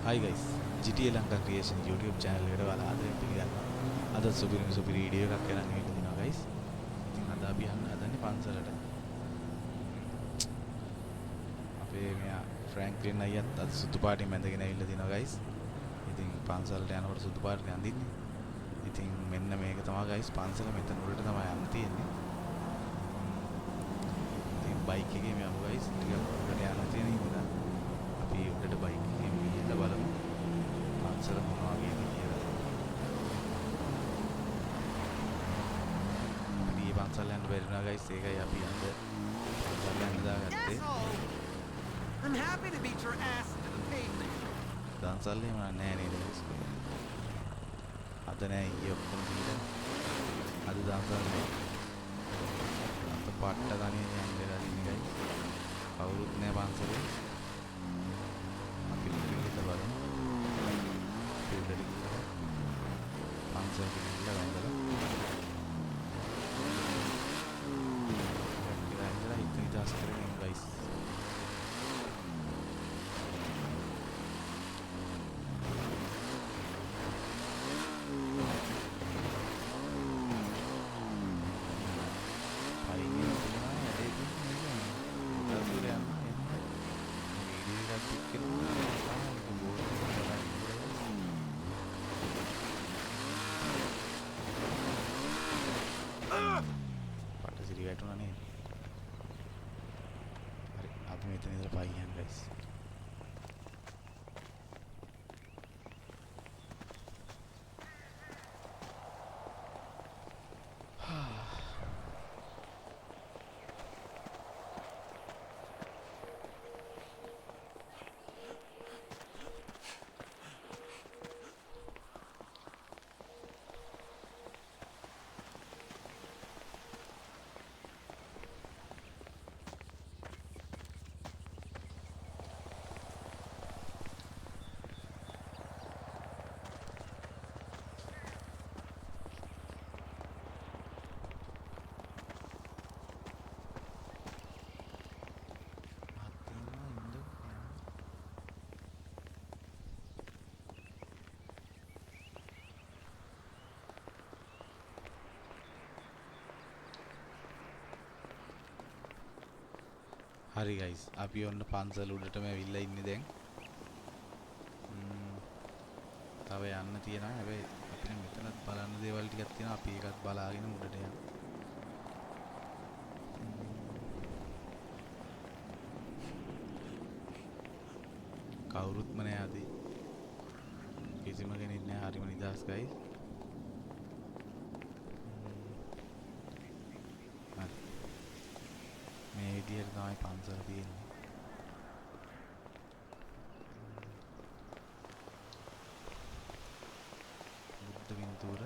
Hi guys, GTA Lanka Creation YouTube channel එකට ඔයාලා ආදරයෙන් පිළිගන්නවා. අද සුපිරි වීඩියෝ එකක් කරන් ඇවිල්ලා තිනවා guys. ඉතින් අද අපි යන්න හදන්නේ පන්සලට. අපේ මෙයා ෆ්‍රැන්ක්ලින් අයියත් අද සුදු පාටින් මැදගෙන ඇවිල්ලා තිනවා guys. ඉතින් පන්සලට යනකොට සුදු පාට අඳින්නේ. ඉතින් මෙන්න මේක තමයි guys පන්සල මෙතන උඩට තමයි යන්න තියෙන්නේ. ඉතින් බයික් එකේ යමු guys. ටිකක් උඩට යන්න තියෙන හින්දා අපි උඩට බයික් එකෙන් ගිහිල්ලා බලමු. පන්සල මොනවා වගේද කියලා. අපිට පන්සල යන්න බැරි වුණා guys. ඒකයි අපි යන්න පන්සල යන්න දාගත්තේ. I'm happy to beat your ass into the pavement. දන්සල් එහෙම නැහැ නේද guys. අද නෑ ඊයේ ඔක්කොම දීලා. අද දන්සල් නෑ. අත පාට්ට ගන්නේ යන්න වෙලා ඉන්නේ guys. කවුරුත් නෑ පන්සලේ. අපි ඉතින් බලමු. උඩට ගිහලා පන්සල ගිහිල්ලා වැඳලා ඉඳලා හිත නිදහස් කරගෙන guys. පටසිරි වැටුණා නේද? හරි අපි මෙතන ඉඳලා පයින් යන්න guys. හරි guys අපි ඔන්න පන්සල උඩටම ඇවිල්ලා ඉන්නේ දැන්. තව යන්න තියෙනවා. හැබැයි අපිට මෙතනත් බලන්න දේවල් ටිකක් තියෙනවා. අපි ඒකත් බලාගෙන උඩට යමු. කවුරුත්ම නෑ අද. කිසිම කෙනෙක් නෑ. හරිම නිදහස් guys. මේ විදිහට තමයි පන්සල තියෙන්නේ. බුද්ධ පින්තූර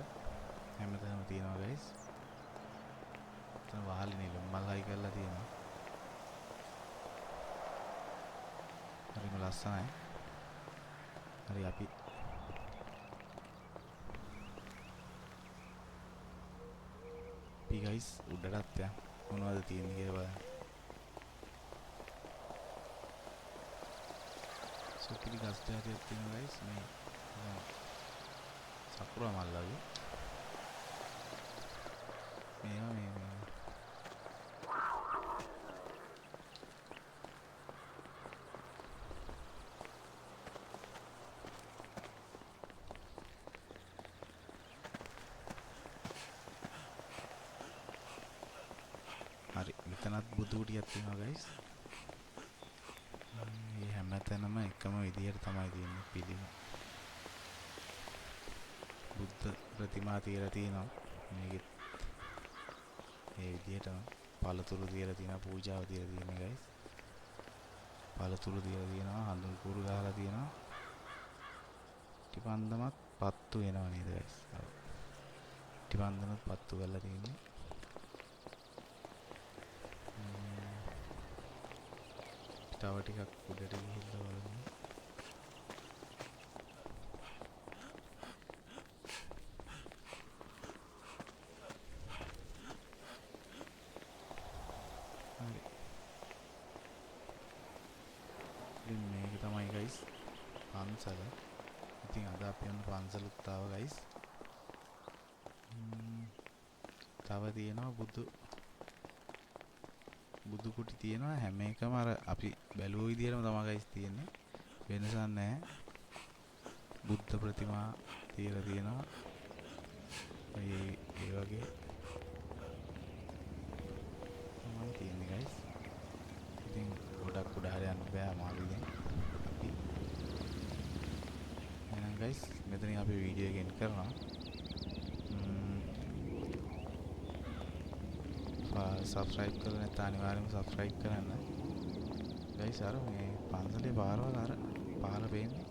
හැමතැනම තියෙනවා guys. එතන වහලේ නෙල මල්හයි කරලා තියෙනවා. හරිම ලස්සනයි. හරි අපි guys උඩටත් යමු. මොනවද තියෙන්නේ කියලා බලන්න. සුපිරි ගස් ජාතියක් තියෙනවා guys මේ සකුරා මල් වගේ. මේවා මේ හරි මෙතනත් බුදු කුටියක් තියෙනවා guys. මේ හැමතැනම එකම විදියට තමයි තියෙන්නේ පිළිම. බුද්ධ ප්‍රතිමා තියලා තියෙනවා. මේකෙත් මේ විදියටම පළතුරු තියලා තියෙනවා, පූජාව තියලා තියෙනවා guys. පළතුරු තියලා තියෙනවා, හඳුන් කුරු ගහලා තියෙනවා. ටිපන්දමත් පත්තු වෙනවා නේද guys? ඔව්. ටිපන්දමත් පත්තු කරලා තියෙන්නේ. තව ටිකක් උඩට ගිහිල්ලා බලමු. හරි. ඉතින් මේක තමයි guys පන්සල. ඉතින් අද අපි යන පන්සලුත් ආවා ගයිස්. තව තියෙනවා බුදු කුටි තියෙනවා. හැම එකම අර අපි බැලුව විදිහටම තමයි ගයිස් තියෙන්නේ. වෙනසක් නැහැ. බුද්ධ ප්‍රතිමා තියලා තියෙනවා. ඒ වගේ තමයි තියෙන්නේ ගයිස්. ඉතින් ගොඩක් උඩහට යන්න බෑ අමාරුයි අපි. එහෙනම් ගයිස් මෙතනින් අපි වීඩියෝ එක එන්ඩ් කරනවා. සබ්ස්ක්‍රයිබ් කරලා නැත්නම් අනිවාර්යයෙන්ම සබ්ස්ක්‍රයිබ් කරන්න. ගයිස් අර මේ පන්සලේ පාරවල් අර පහළ පේන්නේ.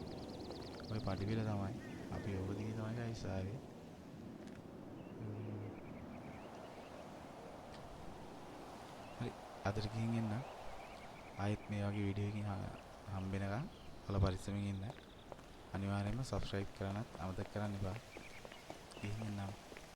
ඔය පඩිපෙළ තමයි. අපි ඕක දිගේ තමයි ගයිස් ආවේ. හරි අදට ගිහින් එන්න. ආයෙත් මේ වගේ වීඩියෝ එකකින් හම්බෙනකම් ඔයාලා පරිස්සමින් ඉන්න. අනිවාර්යයෙන්ම සබ්ස්ක්‍රයිබ් කරන්නත් අමතක කරන්න එපා. ගිහින් එන්නම්.